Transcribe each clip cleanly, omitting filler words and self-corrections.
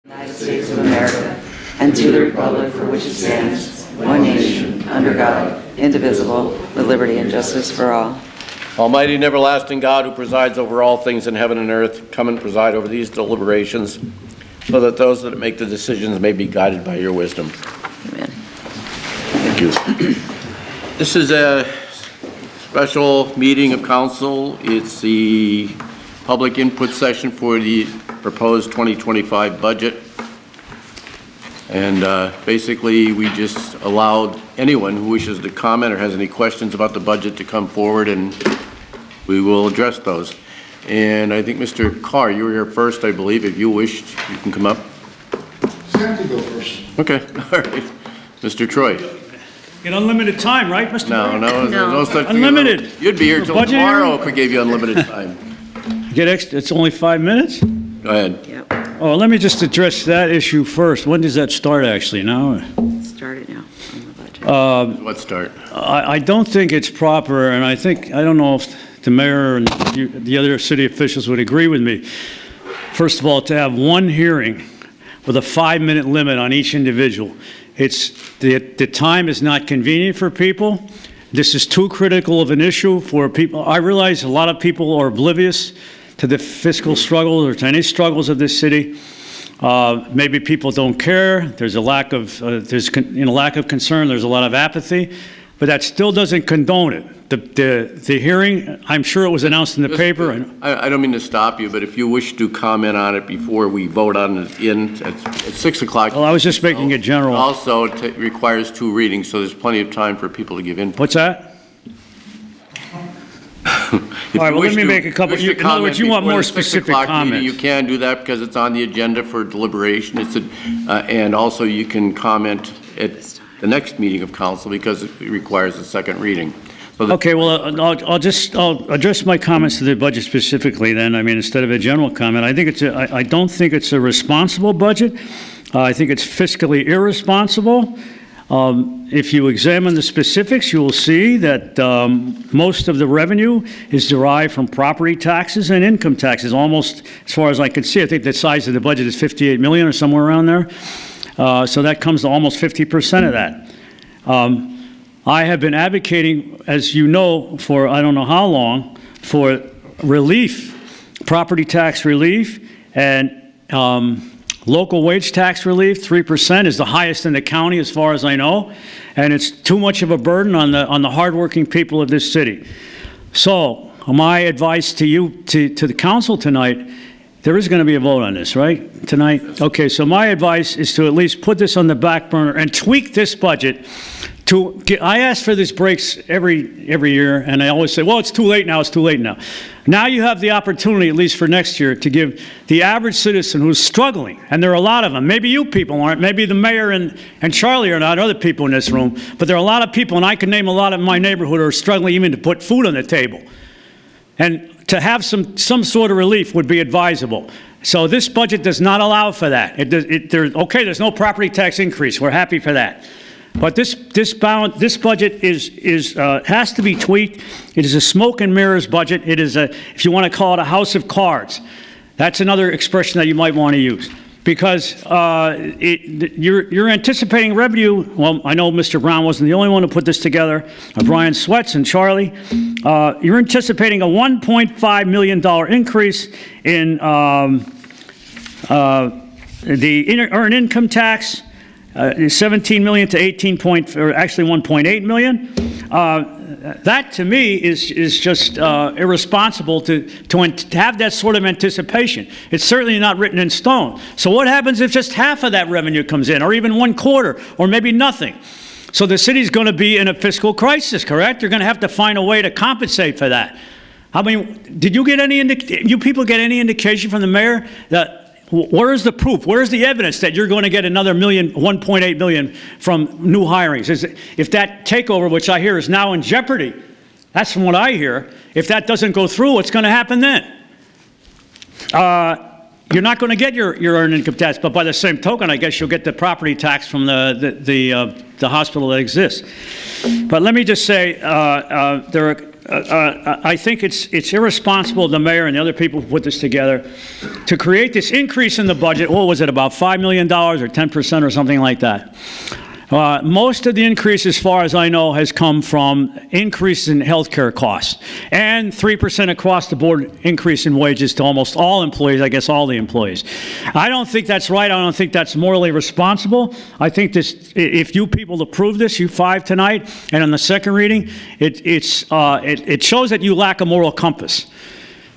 United States of America, and to the republic for which it stands, one nation, under God, indivisible, with liberty and justice for all. Almighty and everlasting God, who presides over all things in heaven and earth, come and preside over these deliberations, so that those that make the decisions may be guided by your wisdom. Amen. Thank you. This is a special meeting of council. It's the public input session for the proposed 2025 budget. And basically, we just allowed anyone who wishes to comment or has any questions about the budget to come forward, and we will address those. And I think, Mr. Carr, you were here first, I believe. If you wish, you can come up. Sam can go first. Okay, all right. Mr. Troy. Get unlimited time, right, Mr. Mayor? No, there's no such thing. Unlimited. You'd be here till Budget tomorrow hearing? if we gave you unlimited time. Get extra, it's only 5 minutes? Go ahead. Yep. Oh, let me just address that issue first. When does that start, actually, now? Start it now on the budget. Let's start. I don't think it's proper, and I don't know if the mayor and the other city officials would agree with me. First of all, to have one hearing with a 5-minute limit on each individual. The time is not convenient for people. This is too critical of an issue for people. I realize a lot of people are oblivious to the fiscal struggles or to any struggles of this city. Maybe people don't care. There's a lack of lack of concern. There's a lot of apathy, but that still doesn't condone it. The hearing, I'm sure it was announced in the paper. I don't mean to stop you, but if you wish to comment on it before we vote on it at 6 o'clock. Well, I was just making it general. Also, it requires 2 readings, so there's plenty of time for people to give input. What's that? All right, well, let me make a couple. In other words, you want more specific comments. You can do that because it's on the agenda for deliberation. And also you can comment at the next meeting of council because it requires a second reading. So Okay, well, I'll address my comments to the budget specifically then. I mean, instead of a general comment, I don't think it's a responsible budget. I think it's fiscally irresponsible. If you examine the specifics, you will see that most of the revenue is derived from property taxes and income taxes, almost as far as I can see. I think the size of the budget is 58 million or somewhere around there. So that comes to almost 50% of that. I have been advocating, as you know, for I don't know how long, for relief, property tax relief, and local wage tax relief. 3% is the highest in the county as far as I know, and it's too much of a burden on the hardworking people of this city. So my advice to you, to the council tonight, there is going to be a vote on this, right, tonight? Okay, so my advice is to at least put this on the back burner and tweak this budget. I ask for these breaks every year, and I always say, well, it's too late now, it's too late now. Now you have the opportunity, at least for next year, to give the average citizen who's struggling, and there are a lot of them, maybe you people aren't, maybe the mayor and Charlie are not, other people in this room, but there are a lot of people, and I can name a lot in my neighborhood who are struggling even to put food on the table. And to have some sort of relief would be advisable. So this budget does not allow for that. Okay, there's no property tax increase, we're happy for that. But this budget has to be tweaked. It is a smoke and mirrors budget. It is if you want to call it a house of cards. That's another expression that you might want to use. Because you're anticipating revenue. Well, I know Mr. Brown wasn't the only one who put this together. Brian Sweats and Charlie. You're anticipating a $1.5 million increase in the earned income tax. 17 million to 1.8 million. That to me is just irresponsible to have that sort of anticipation. It's certainly not written in stone. So what happens if just half of that revenue comes in, or even 1/4, or maybe nothing? So the city's going to be in a fiscal crisis, correct? You're going to have to find a way to compensate for that. I mean, did you get you people get any indication from the mayor that? Where is the proof? Where is the evidence that you're going to get another 1.8 million from new hirings? If that takeover, which I hear is now in jeopardy, that's from what I hear. If that doesn't go through, what's going to happen then? You're not going to get your earned income tax, but by the same token, I guess you'll get the property tax from the hospital that exists. But let me just say, there are I think it's irresponsible of the mayor and the other people who put this together to create this increase in the budget. What was it, about $5 million or 10% or something like that? Most of the increase, as far as I know, has come from increase in healthcare costs and 3% across the board increase in wages to almost all employees, I guess all the employees. I don't think that's right. I don't think that's morally responsible. I think this, if you people approve this, you 5 tonight, and on the second reading, it shows that you lack a moral compass.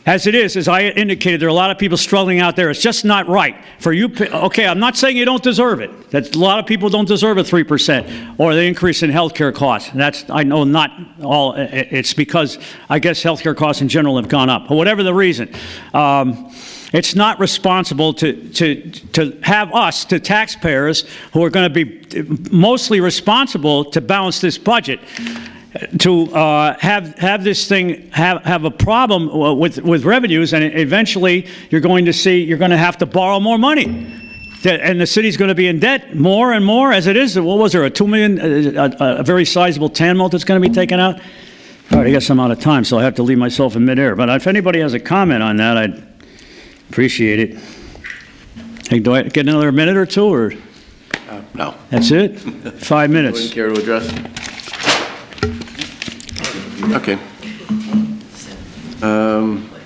As it is, as I indicated, there are a lot of people struggling out there. It's just not right for you. Okay, I'm not saying you don't deserve it. That a lot of people don't deserve a 3% or the increase in health care costs. That's, I know, not all. It's because I guess health care costs in general have gone up. But whatever the reason, it's not responsible to have us, to taxpayers, who are going to be mostly responsible to balance this budget, to have this thing have a problem with revenues, and eventually you're going to have to borrow more money, and the city's going to be in debt more and more as it is. What was there, a $2 million, a very sizable TAN note that's going to be taken out? All right, I guess I'm out of time, so I have to leave myself in midair. But if anybody has a comment on that, I'd appreciate it. Hey, do I get another minute or two, or? No. That's it? 5 minutes. Wouldn't care to address? Okay.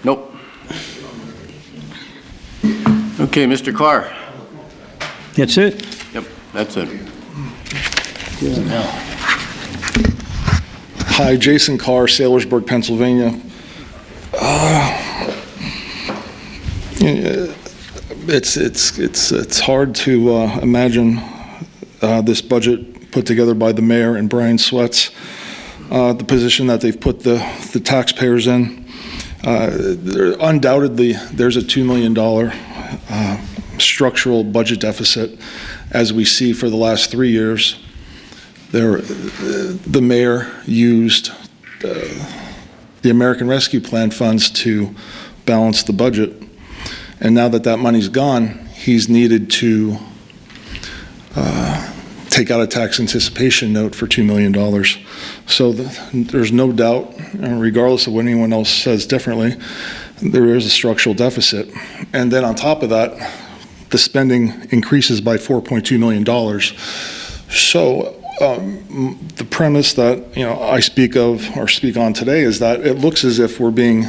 Nope. Okay, Mr. Carr. That's it? Yep, that's it. Hi, Jason Carr, Saylorsburg, Pennsylvania. It's hard to imagine this budget put together by the mayor and Brian Sweats, the position that they've put the taxpayers in. Undoubtedly, there's a $2 million structural budget deficit, as we see for the last 3 years. The mayor used the American Rescue Plan funds to balance the budget. And now that that money's gone, he's needed to take out a tax anticipation note for $2 million. So there's no doubt, regardless of what anyone else says differently, there is a structural deficit. And then on top of that, the spending increases by $4.2 million. So the premise that I speak on today is that it looks as if we're being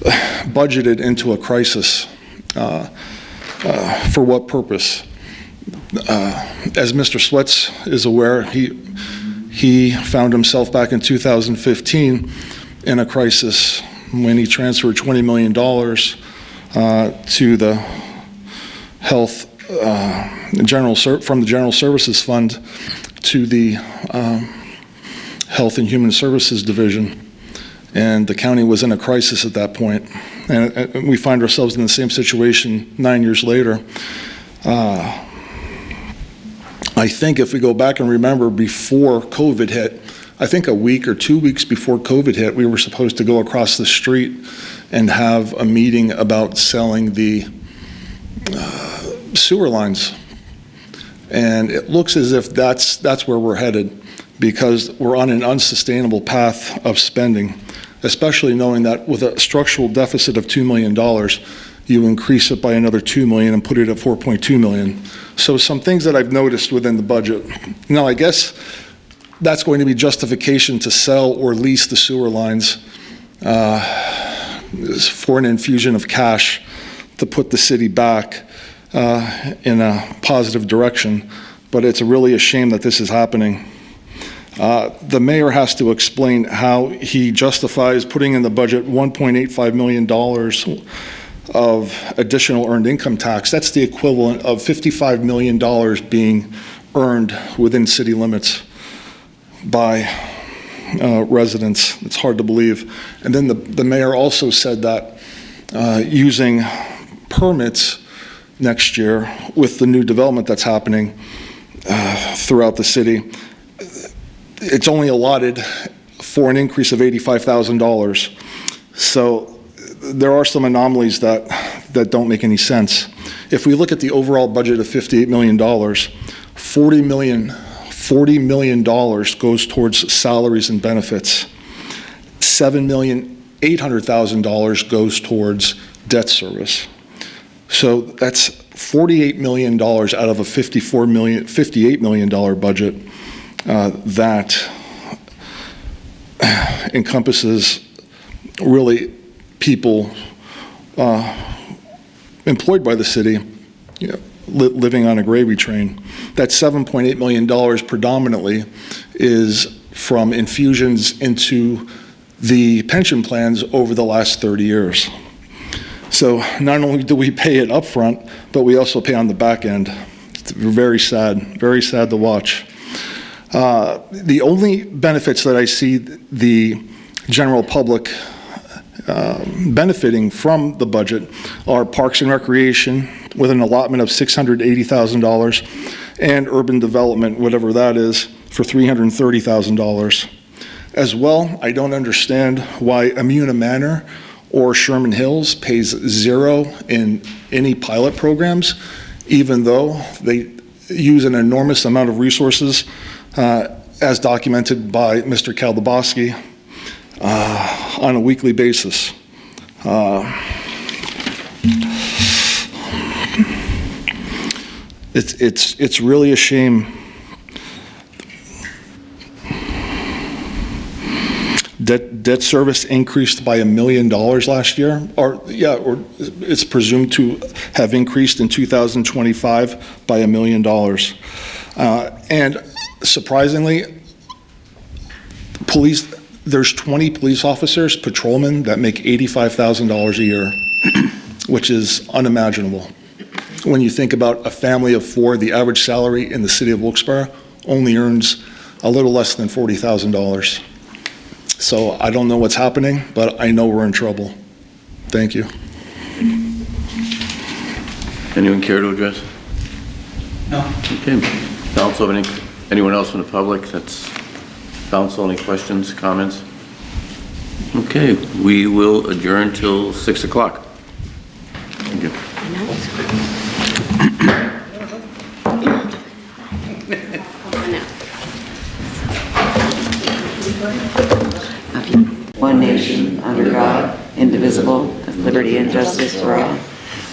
budgeted into a crisis. For what purpose? As Mr. Sweats is aware, he found himself back in 2015 in a crisis when he transferred $20 million to the health from the General Services Fund to the Health and Human Services Division. And the county was in a crisis at that point. And we find ourselves in the same situation 9 years later. I think if we go back and remember before COVID hit, I think a week or 2 weeks before COVID hit, we were supposed to go across the street and have a meeting about selling the sewer lines. And it looks as if that's where we're headed, because we're on an unsustainable path of spending, especially knowing that with a structural deficit of $2 million, you increase it by another $2 million and put it at $4.2 million. So some things that I've noticed within the budget. Now, I guess that's going to be justification to sell or lease the sewer lines for an infusion of cash to put the city back in a positive direction. But it's really a shame that this is happening. The mayor has to explain how he justifies putting in the budget $1.85 million of additional earned income tax. That's the equivalent of $55 million being earned within city limits by residents. It's hard to believe. And then the mayor also said that using permits next year with the new development that's happening throughout the city, it's only allotted for an increase of $85,000. So there are some anomalies that don't make any sense. If we look at the overall budget of $58 million, $40 million goes towards salaries and benefits. $7,800,000 goes towards debt service. So that's $48 million out of a $58 million budget that encompasses really people employed by the city, living on a gravy train. That $7.8 million predominantly is from infusions into the pension plans over the last 30 years. So not only do we pay it up front, but we also pay on the back end. It's very sad to watch. The only benefits that I see the general public benefiting from the budget are Parks and Recreation with an allotment of $680,000 and urban development, whatever that is, for $330,000. As well, I don't understand why Amuna Manor or Sherman Hills pays zero in any pilot programs, even though they use an enormous amount of resources, as documented by Mr. Kaldaboski, on a weekly basis. It's really a shame. Debt service increased by $1 million last year, or it's presumed to have increased in 2025 by $1 million. And surprisingly, there's 20 police officers, patrolmen, that make $85,000 a year, which is unimaginable. When you think about a family of 4, the average salary in the city of Wilkes-Barre only earns a little less than $40,000. So I don't know what's happening, but I know we're in trouble. Thank you. Anyone care to address? No. Okay. Council, anyone else from the public? That's council. Any questions, comments? Okay, we will adjourn till 6 o'clock. Thank you. One nation, under God, indivisible, with liberty and justice for all.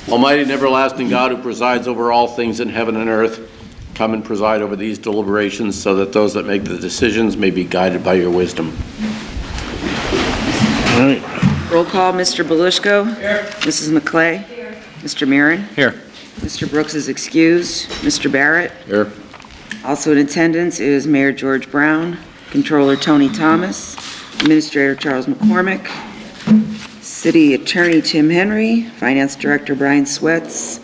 Almighty and everlasting God, who presides over all things in heaven and earth, come and preside over these deliberations so that those that make the decisions may be guided by your wisdom. All right. Roll call, Mr. Belushko. Here. Mrs. McClay. Here. Mr. Mirren. Here. Mr. Brooks is excused. Mr. Barrett. Here. Also in attendance is Mayor George Brown, Controller Tony Thomas, Administrator Charles McCormick, City Attorney Tim Henry, Finance Director Brian Swets,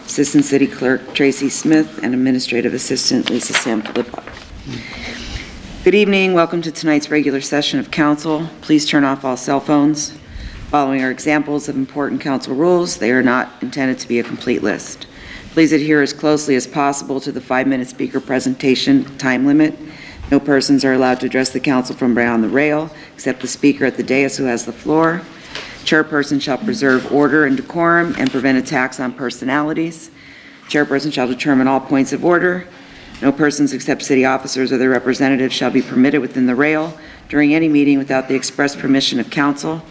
Assistant City Clerk Tracy Smith, and Administrative Assistant Lisa Samfilippo. Good evening. Welcome to tonight's regular session of council. Please turn off all cell phones. Following are examples of important council rules. They are not intended to be a complete list. Please adhere as closely as possible to the 5-minute speaker presentation time limit. No persons are allowed to address the council from beyond the rail, except the speaker at the dais who has the floor. Chairperson shall preserve order and decorum and prevent attacks on personalities. Chairperson shall determine all points of order. No persons except city officers or their representatives shall be permitted within the rail during any meeting without the express permission of council.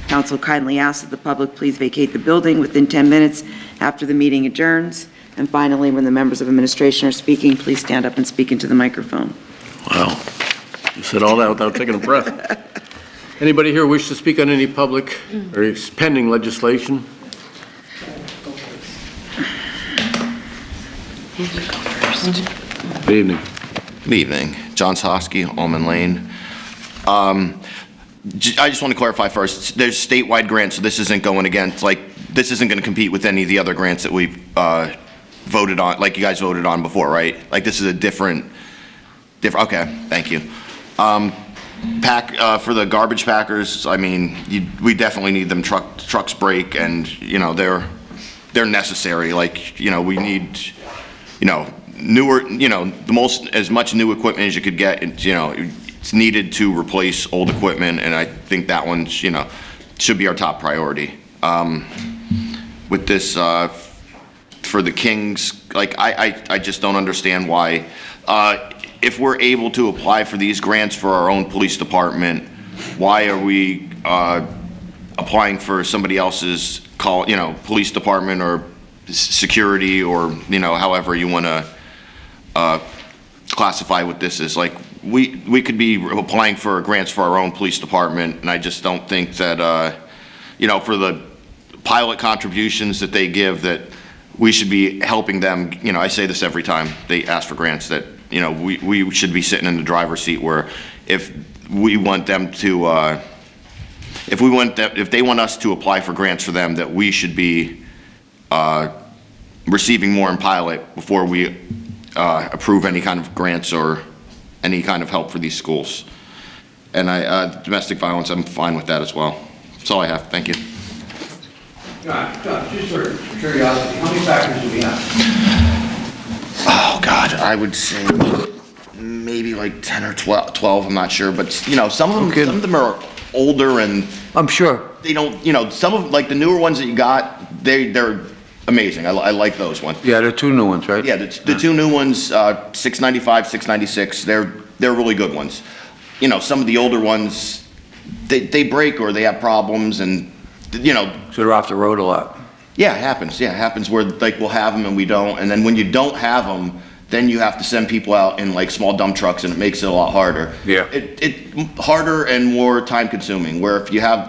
Council kindly asks that the public please vacate the building within 10 minutes after the meeting adjourns. And finally, when the members of administration are speaking, please stand up and speak into the microphone. Wow. You said all that without taking a breath. Anybody here wish to speak on any public or pending legislation? Good evening. Good evening. John Sosky, Almond Lane. I just want to clarify first, there's statewide grants, so this isn't going against, this isn't going to compete with any of the other grants that we've voted on, like you guys voted on before, right? Like this is a different, okay, thank you. For the garbage packers, I mean, we definitely need them. Trucks break, and they're necessary. Like we need newer, as much new equipment as you could get. It's needed to replace old equipment, and I think that one should be our top priority. With this for the Kings, I just don't understand why. If we're able to apply for these grants for our own police department, why are we applying for somebody else's call, police department or security or, however you want to classify what this is. Like, we could be applying for grants for our own police department, and I just don't think that, for the pilot contributions that they give, that we should be helping them. I say this every time they ask for grants, that, we should be sitting in the driver's seat, where if we want them to, if they want us to apply for grants for them, that we should be receiving more in pilot before we approve any kind of grants or any kind of help for these schools. And domestic violence, I'm fine with that as well. That's all I have. Thank you. John, just for curiosity, how many factories do we have? Oh, God, I would say maybe like 10 or 12, I'm not sure. But, some of them are older, and I'm sure. they don't, some of, like, the newer ones that you got, they're amazing. I like those ones. Yeah, there are 2 new ones, right? Yeah, the 2 new ones, 695, 696, they're really good ones. Some of the older ones, they break or they have problems, and, So they're off the road a lot. yeah, it happens. Yeah, it happens where, like, we'll have them and we don't. And then when you don't have them, then you have to send people out in, like, small dump trucks, and it makes it a lot harder. Yeah. It harder and more time consuming, where if you have,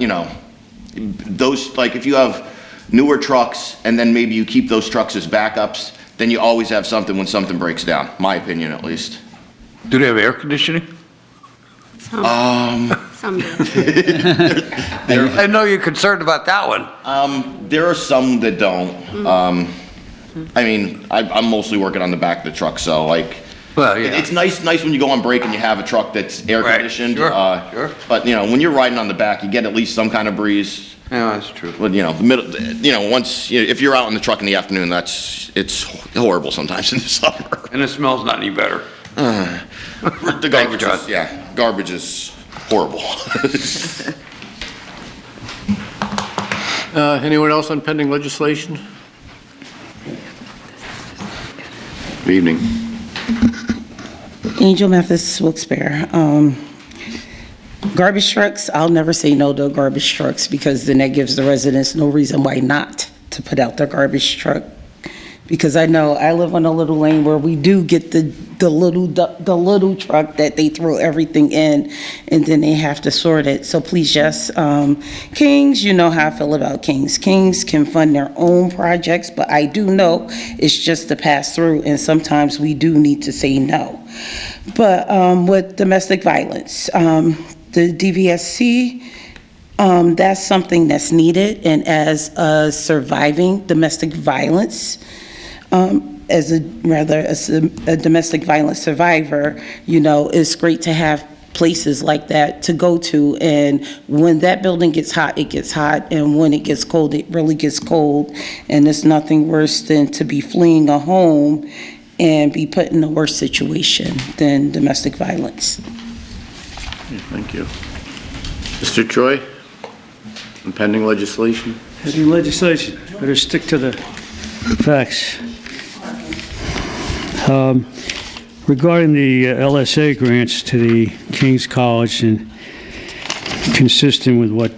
those, like, if you have newer trucks and then maybe you keep those trucks as backups, then you always have something when something breaks down, my opinion at least. Do they have air conditioning? Some do. I know you're concerned about that one. There are some that don't. I mean, I'm mostly working on the back of the truck, so, like, Well, yeah. it's nice when you go on break and you have a truck that's air Right, conditioned. sure, sure. But, when you're riding on the back, you get at least some kind of breeze. Yeah, that's true. But, the middle, once, if you're out in the truck in the afternoon, it's horrible sometimes in the summer. And it smells not any better. The garbage John. is, yeah, garbage is horrible. Anyone else on pending legislation? Good evening. Angel Mathis, Wilkes-Barre. Garbage trucks, I'll never say no to garbage trucks, because then that gives the residents no reason why not to put out their garbage truck. Because I know I live on a little lane where we do get the little truck that they throw everything in, and then they have to sort it. So please, yes, Kings, you know how I feel about Kings. Kings can fund their own projects, but I do know it's just a pass through, and sometimes we do need to say no. But with domestic violence, the DVSC, that's something that's needed, and as a surviving domestic violence, as a domestic violence survivor, it's great to have places like that to go to. And when that building gets hot, it gets hot, and when it gets cold, it really gets cold. And there's nothing worse than to be fleeing a home and be put in a worse situation than domestic violence. Thank you. Mr. Troy, on pending legislation? Pending legislation, better stick to the facts. Regarding the LSA grants to the King's College, and consistent with what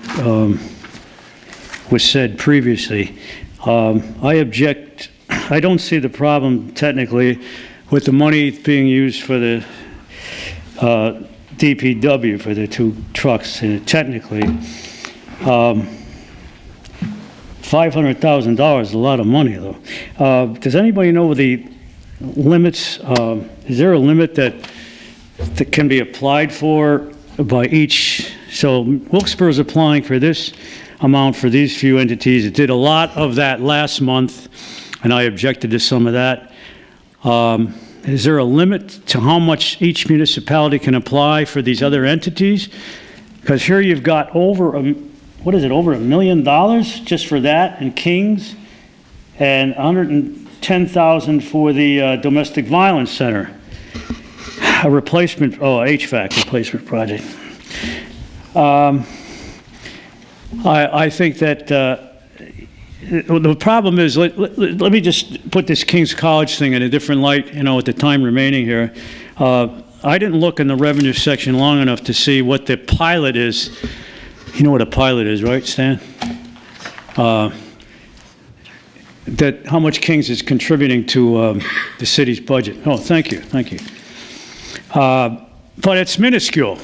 was said previously, I object. I don't see the problem technically with the money being used for the DPW for the 2 trucks. Technically, $500,000 is a lot of money, though. Does anybody know the limits? Is there a limit that can be applied for by each? So Wilkes-Barre is applying for this amount for these few entities. It did a lot of that last month, and I objected to some of that. Is there a limit to how much each municipality can apply for these other entities? Because here you've got over over $1 million just for that in Kings, and $110,000 for the domestic violence center, a replacement, HVAC replacement project. I think that the problem is, let me just put this King's College thing in a different light, with the time remaining here. I didn't look in the revenue section long enough to see what the pilot is. You know what a pilot is, right, Stan? That how much Kings is contributing to the city's budget. Oh, thank you. But it's minuscule,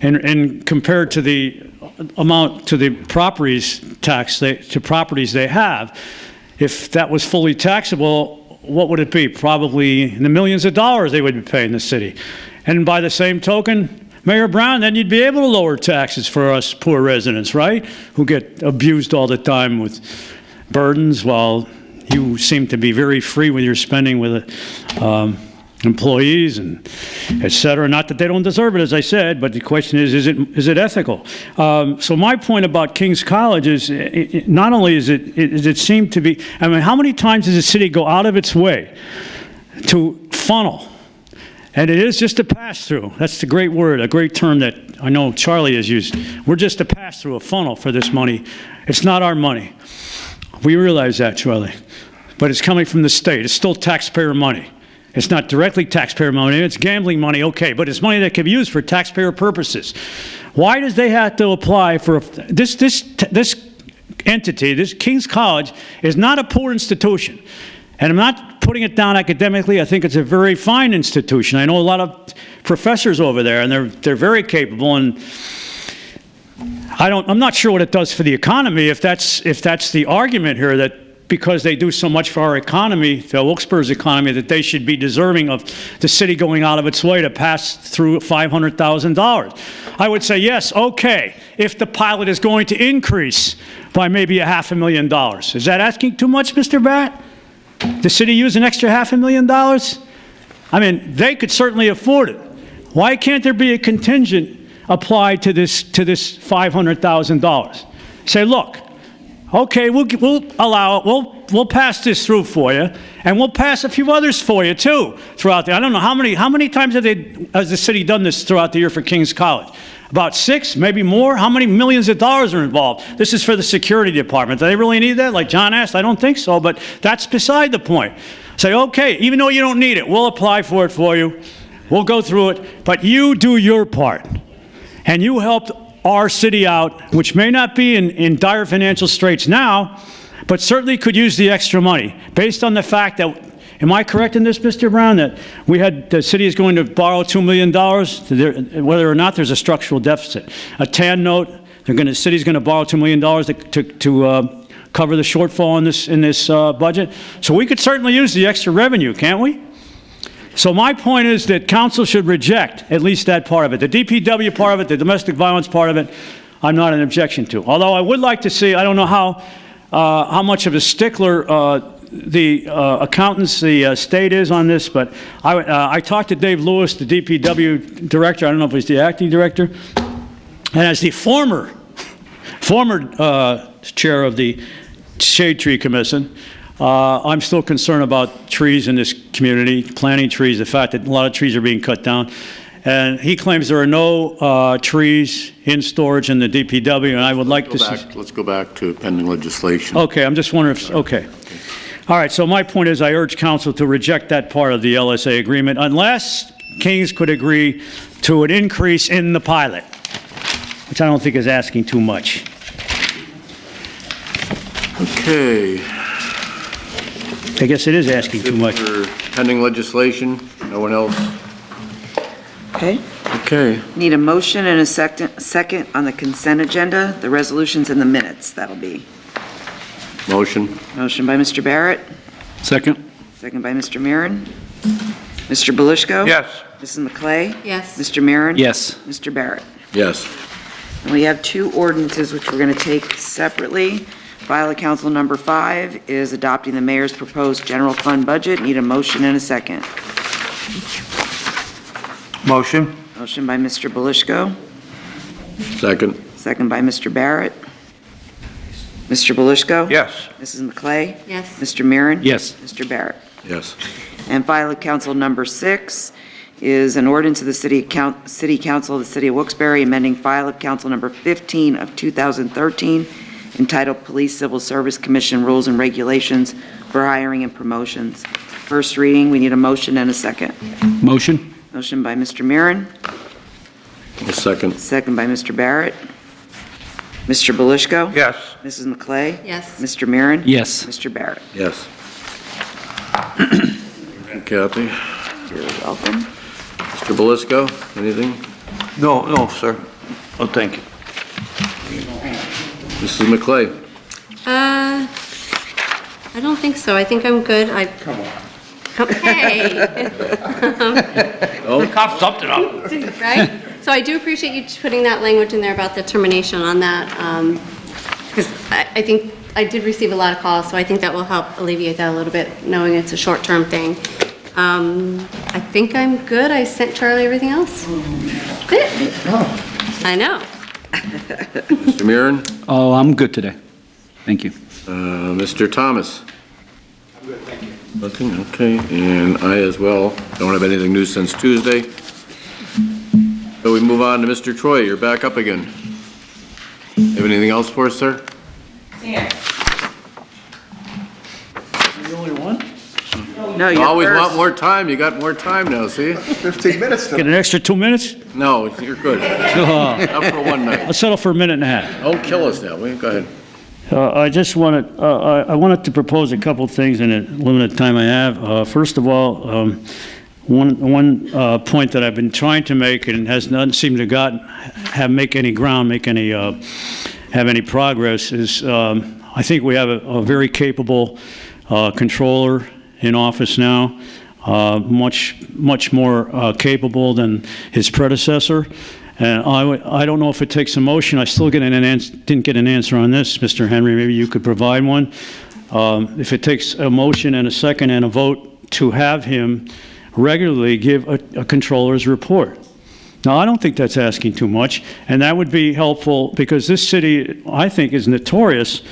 and compared to the amount to the properties tax properties they have. If that was fully taxable, what would it be? Probably in the millions of dollars they would be paying the city. And by the same token, Mayor Brown, then you'd be able to lower taxes for us poor residents, right? Who get abused all the time with burdens, while you seem to be very free with your spending with employees and et cetera. Not that they don't deserve it, as I said, but the question is it ethical? So my point about King's College is not only is it seem to be, I mean, how many times does the city go out of its way to funnel? And it is just a pass-through. That's the great word, a great term that I know Charlie has used. We're just a pass-through, a funnel for this money. It's not our money. We realize that, Charlie. But it's coming from the state. It's still taxpayer money. It's not directly taxpayer money. It's gambling money, okay, but it's money that can be used for taxpayer purposes. Why does they have to apply for this entity? This King's College is not a poor institution. And I'm not putting it down academically. I think it's a very fine institution. I know a lot of professors over there, and they're very capable. And I'm not sure what it does for the economy. If that's the argument here, that because they do so much for our economy, the Wilkes-Barre's economy, that they should be deserving of the city going out of its way to pass through $500,000. I would say yes, okay, if the pilot is going to increase by maybe $500,000. Is that asking too much, Mr. Barrett? The city use an extra $500,000? I mean, they could certainly afford it. Why can't there be a contingent applied to this $500,000? Say, look, okay, we'll allow it. We'll pass this through for you, and we'll pass a few others for you too throughout the. I don't know how many times has the city done this throughout the year for King's College? About 6, maybe more. How many millions of dollars are involved? This is for the security department. Do they really need that? Like John asked, I don't think so, but that's beside the point. Say, okay, even though you don't need it, we'll apply for it for you. We'll go through it, but you do your part, and you helped our city out, which may not be in dire financial straits now, but certainly could use the extra money, based on the fact that, am I correct in this, Mr. Brown, that the city is going to borrow $2 million, whether or not there's a structural deficit? A TAN note, the city's going to borrow $2 million to cover the shortfall in this budget. So we could certainly use the extra revenue, can't we? So my point is that council should reject at least that part of it. The DPW part of it, the domestic violence part of it, I'm not an objection to. Although I would like to see, I don't know how much of a stickler the accountants, the state is on this, but I talked to Dave Lewis, the DPW director. I don't know if he's the acting director. And as the former chair of the Shade Tree Commission, I'm still concerned about trees in this community, planting trees, the fact that a lot of trees are being cut down. And he claims there are no trees in storage in the DPW, and I would like to see. Let's go back to pending legislation. Okay, I'm just wondering if, okay. All right, so my point is I urge council to reject that part of the LSA agreement unless Kings could agree to an increase in the pilot, which I don't think is asking too much. Okay. I guess it is asking too much. For pending legislation, no one else? Okay. Okay. Need a motion and a second on the consent agenda, the resolutions and the minutes, that'll be. Motion. Motion by Mr. Barrett, Second. second by Mr. Mirren. Mr. Belishko? Yes. Mrs. McClay? Yes. Mr. Mirren? Yes. Mr. Barrett? Yes. And we have 2 ordinances which we're going to take separately. File of Council number 5 is adopting the mayor's proposed general fund budget. Need a motion and a second. Motion. Motion by Mr. Belishko, Second. second by Mr. Barrett. Mr. Belishko? Yes. Mrs. McClay? Yes. Mr. Mirren? Yes. Mr. Barrett? Yes. And file of Council number 6 is an ordinance of the City Council of the City of Wilkes-Barre amending file of Council number 15 of 2013 entitled Police Civil Service Commission Rules and Regulations for Hiring and Promotions. First reading, we need a motion and a second. Motion. Motion by Mr. Marin, A second. second by Mr. Barrett. Mr. Belishko? Yes. Mrs. McClay? Yes. Mr. Marin? Yes. Mr. Barrett? Yes. Kathy? You're welcome. Mr. Belisco, anything? No, sir. Oh, thank you. Mrs. McClay? I don't think so. I think I'm good. Come on. Hey, Cough something up. right? So I do appreciate you putting that language in there about the termination on that, because I think I did receive a lot of calls, so I think that will help alleviate that a little bit, knowing it's a short-term thing. I think I'm good. I sent Charlie everything else. Good. I know. Mr. Mirren? Oh, I'm good today. Thank you. Mr. Thomas? I'm good, thank you. Nothing, okay, and I as well don't have anything new since Tuesday. So we move on to Mr. Troy, you're back up again. Have anything else for us, sir? No, You you're always want first. more time, you got more time now, see? 15 minutes Get an extra 2 minutes? No, you're good. Up for one night. I'll settle for a minute and a half. Don't kill us now, go ahead. I just wanted, I wanted to propose a couple of things in the limited time I have. First of all, one point that I've been trying to make and has not seemed to have any progress is, I think we have a very capable controller in office now, much more capable than his predecessor. And I don't know if it takes a motion. I still didn't get an answer on this, Mr. Henry. Maybe you could provide one. If it takes a motion and a second and a vote to have him regularly give a controller's report. Now, I don't think that's asking too much, and that would be helpful because this city, I think, is notorious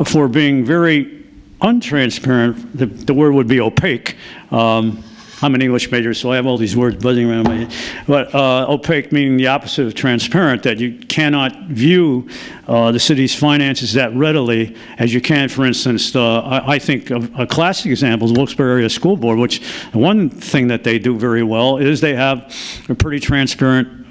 for being very untransparent. The word would be opaque. I'm an English major, so I have all these words buzzing around my head. But opaque meaning the opposite of transparent, that you cannot view the city's finances that readily as you can, for instance, I think a classic example is Wilkes-Barre Area School Board, which one thing that they do very well is they have a pretty transparent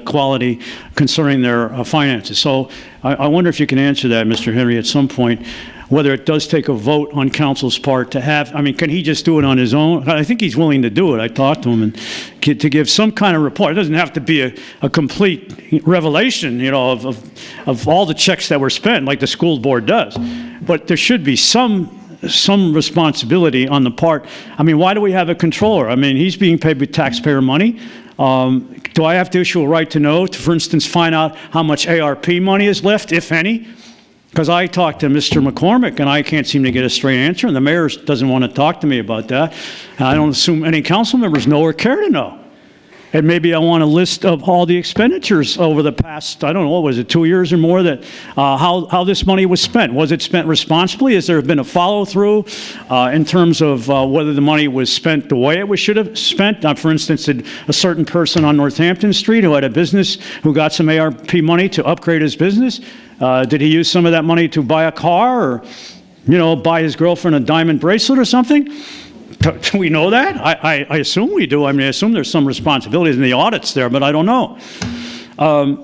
quality concerning their finances. So I wonder if you can answer that, Mr. Henry, at some point, whether it does take a vote on council's part to have, I mean, can he just do it on his own? I think he's willing to do it. I talked to him and to give some kind of report. It doesn't have to be a complete revelation, you know, of all the checks that were spent like the school board does. But there should be some responsibility on the part. I mean, why do we have a controller? I mean, he's being paid with taxpayer money. Do I have to issue a right to know to, for instance, find out how much ARP money is left, if any? Because I talked to Mr. McCormick, and I can't seem to get a straight answer, and the mayor doesn't want to talk to me about that. And I don't assume any council members know or care to know. And maybe I want a list of all the expenditures over the past, I don't know, what was it, 2 years or more, that how this money was spent. Was it spent responsibly? Has there been a follow-through in terms of whether the money was spent the way it should have spent? For instance, did a certain person on Northampton Street who had a business who got some ARP money to upgrade his business, did he use some of that money to buy a car or, you know, buy his girlfriend a diamond bracelet or something? Do we know that? I assume we do. I mean, I assume there's some responsibilities in the audits there, but I don't know.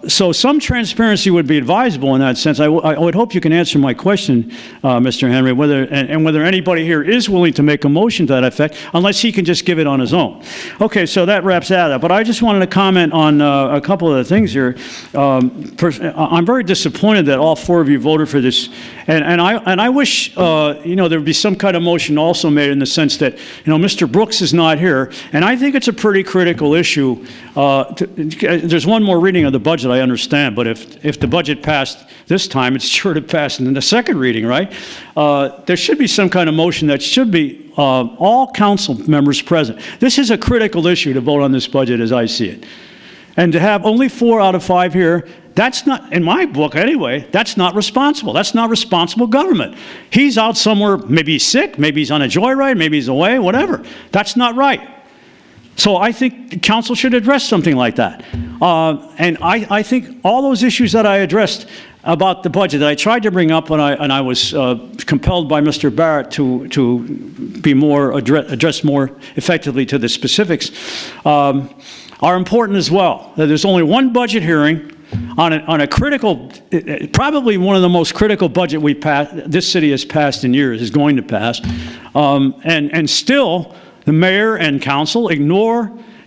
So some transparency would be advisable in that sense. I would hope you can answer my question, Mr. Henry, whether anybody here is willing to make a motion to that effect, unless he can just give it on his own. Okay, so that wraps that up. But I just wanted to comment on a couple of the things here. I'm very disappointed that all four of you voted for this, and I wish you know, there would be some kind of motion also made in the sense that, you know, Mr. Brooks is not here, and I think it's a pretty critical issue. There's one more reading of the budget, I understand, but if the budget passed this time, it's sure to pass in the second reading, right? There should be some kind of motion that should be all council members present. This is a critical issue to vote on this budget as I see it. And to have only 4 out of 5 here, that's not, in my book anyway, that's not responsible. That's not responsible government. He's out somewhere, maybe he's sick, maybe he's on a joyride, maybe he's away, whatever. That's not right. So I think the council should address something like that. And I think all those issues that I addressed, about the budget that I tried to bring up, and I was compelled by Mr. Barrett to be more address more effectively to the specifics, are important as well. There's only one budget hearing on a critical, probably one of the most critical budget this city has passed in years, is going to pass, and still the mayor and council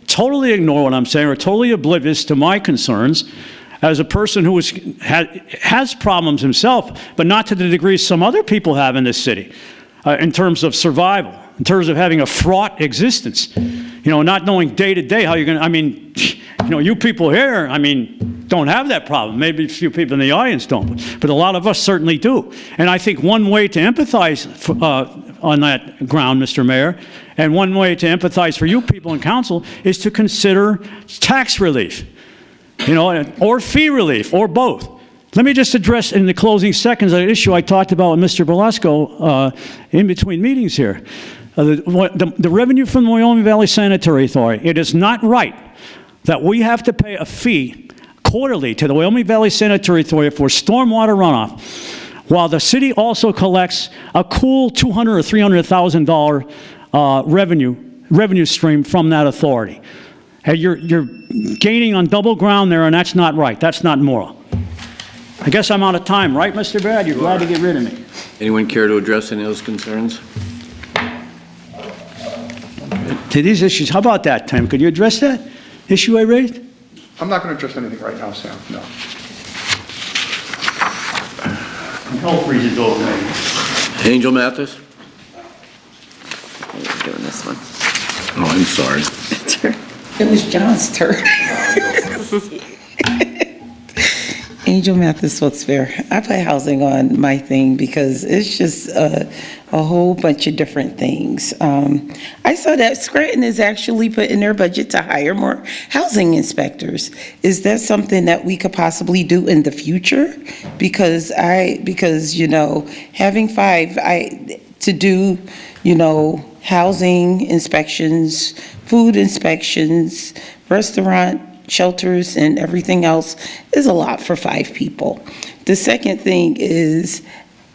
totally ignore what I'm saying, or totally oblivious to my concerns as a person who has problems himself, but not to the degree some other people have in this city, in terms of survival, in terms of having a fraught existence, not knowing day to day how you're going to, you people here, don't have that problem. Maybe a few people in the audience don't, but a lot of us certainly do. And I think one way to empathize on that ground, Mr. Mayor, and one way to empathize for you people in council is to consider tax relief, or fee relief, or both. Let me just address in the closing seconds an issue I talked about with Mr. Belasco in between meetings here. The revenue from the Wyoming Valley Sanitary Authority. It is not right that we have to pay a fee quarterly to the Wyoming Valley Sanitary Authority for stormwater runoff, while the city also collects a cool $200,000 or $300,000 revenue stream from that authority. Hey, you're gaining on double ground there, and that's not right. That's not moral. I guess I'm out of time, right, Mr. Brad? You're glad to get rid of me. Anyone care to address any of those concerns? To these issues, how about that, Tim? Could you address that issue I raised? I'm not going to address anything right now, Sam, no. Hell freezes over me. Angel Mathis? You're doing this one. Oh, I'm sorry. It was John's turn. Angel Mathis, Wilkes-Barre. I put housing on my thing because it's just a whole bunch of different things. I saw that Scranton is actually put in their budget to hire more housing inspectors. Is that something that we could possibly do in the future? Because having five, to do, housing inspections, food inspections, restaurant, shelters, and everything else is a lot for 5 people. The second thing is,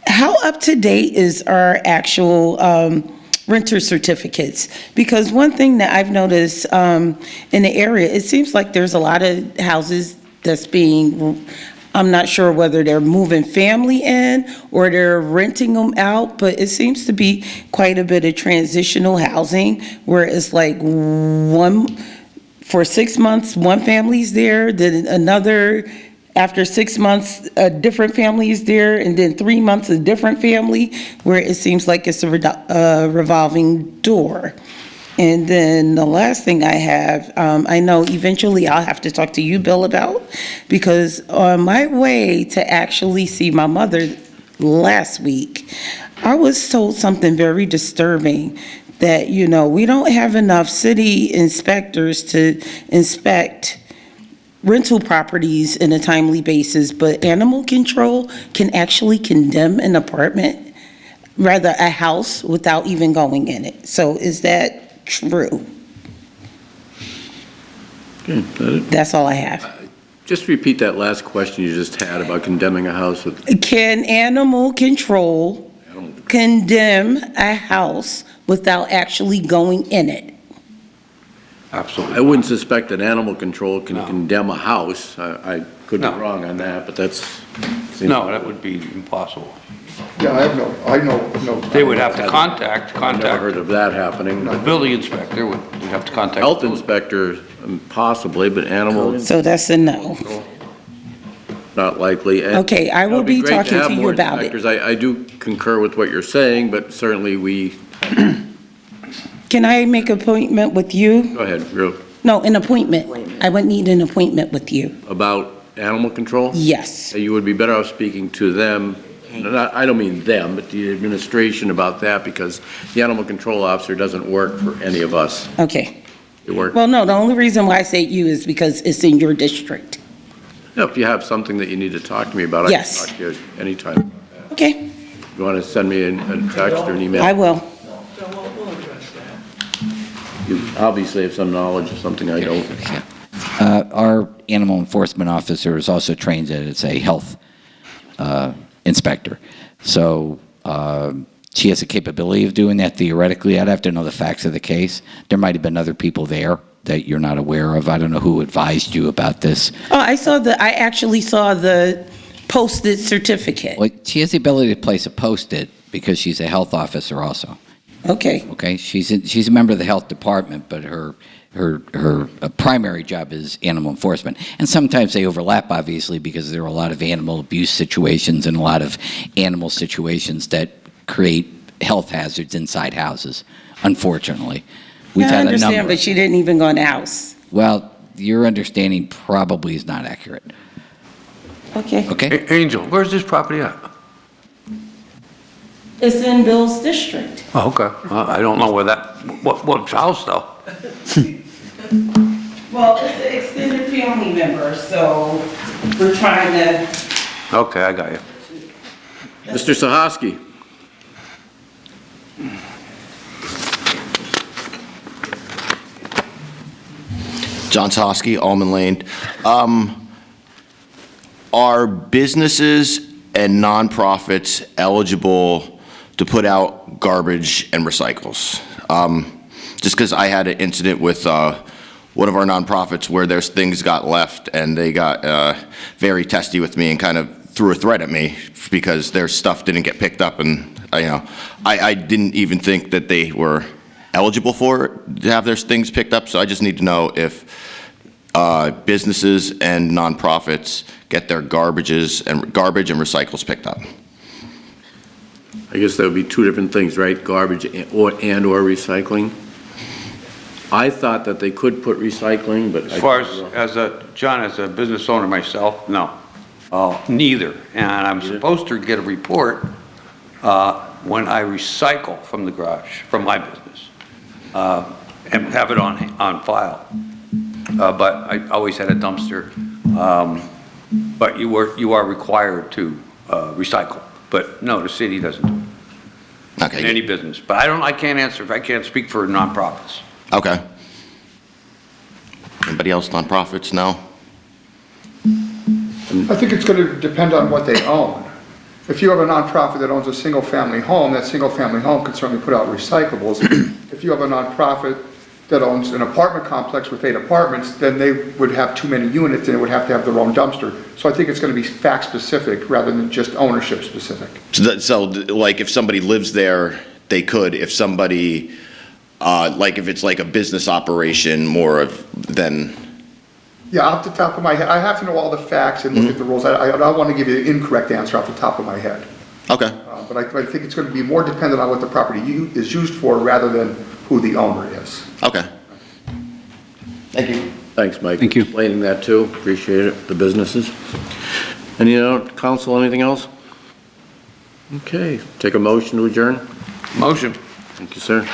how up to date is our actual renter certificates? Because one thing that I've noticed in the area, it seems like there's a lot of houses that's being, I'm not sure whether they're moving family in or they're renting them out, but it seems to be quite a bit of transitional housing where it's like for 6 months, one family's there, then another, after 6 months, a different family is there, and then 3 months, a different family, where it seems like it's a revolving door. And then the last thing I have, I know eventually I'll have to talk to you, Bill, about, because on my way to actually see my mother last week, I was told something very disturbing, that, we don't have enough city inspectors to inspect rental properties in a timely basis, but animal control can actually condemn an apartment, rather a house, without even going in it. So is that true? Okay, That's all I have. just repeat that last question you just had about condemning a house with. Can animal control condemn a house without actually going in it? Absolutely. I wouldn't suspect that animal control can condemn a house. I could be No. wrong on that, but that's. No, that would be impossible. Yeah, I know. They would have to contact I've never heard of that happening. the building inspector, would have to contact. Health inspector, possibly, but animal, So that's a no. not likely. And Okay, I will it would be great talking have to you more about it. inspectors. I do concur with what you're saying, but certainly we, Can I make an appointment with you? go ahead, real, No, an appointment. I would need an appointment with you. about animal control? Yes. You would be better off speaking to them, I don't mean them, but the administration about that, because the animal control officer doesn't work for any of us. Okay. It works, Well, no, the only reason why I say you is because it's in your district. if you have something that you need to talk to me about, I can Yes. talk to you anytime. Okay, You want to send me a text or an email? I will. You obviously have some knowledge of something I don't. Our animal enforcement officer is also trained as a health inspector. So she has the capability of doing that theoretically. I'd have to know the facts of the case. There might have been other people there that you're not aware of. I don't know who advised you about this. Oh, I actually saw the posted certificate. Well, she has the ability to place a post-it because she's a health officer also. Okay. Okay, she's a member of the health department, but her primary job is animal enforcement. And sometimes they overlap, obviously, because there are a lot of animal abuse situations and a lot of animal situations that create health hazards inside houses, unfortunately. We've I had a understand, number. but she didn't even go in the house. Well, your understanding probably is not accurate. Okay. Okay? Angel, where's this property at? It's in Bill's district. Oh, okay. I don't know where what house though? Well, it's an extended family member, so we're trying to. Okay, I got you. Mr. Sahoski? John Toski, Almond Lane. Are businesses and nonprofits eligible to put out garbage and recycles? Just because I had an incident with one of our nonprofits where there's things got left and they got very testy with me and kind of threw a threat at me because their stuff didn't get picked up, and I didn't even think that they were eligible for it, to have their things picked up. So I just need to know if businesses and nonprofits get their garbage and recycles picked up. I guess that would be two different things, right? Garbage or recycling. I thought that they could put recycling, but As far as a business owner myself, no. Neither. And I'm supposed to get a report when I recycle from the garage, from my business, and have it on file. But I always had a dumpster. But you are required to recycle. But no, the city doesn't do it. Okay. In any business. But I can't answer, I can't speak for nonprofits. Okay. Anybody else, nonprofits? No? I think it's going to depend on what they own. If you have a nonprofit that owns a single-family home, that single-family home can certainly put out recyclables. If you have a nonprofit that owns an apartment complex with 8 apartments, then they would have too many units and they would have to have their own dumpster. So I think it's going to be fact-specific rather than just ownership-specific. So like if somebody lives there, they could. If somebody, like if it's like a business operation more of than... Yeah, off the top of my head, I have to know all the facts and look at the rules. I don't want to give you the incorrect answer off the top of my head. Okay. But I think it's going to be more dependent on what the property is used for rather than who the owner is. Okay. Thank you. Thanks, Mike. Thank you. Explaining that too. Appreciate it, the businesses. Any, council, anything else? Okay, take a motion to adjourn. Motion. Thank you, sir.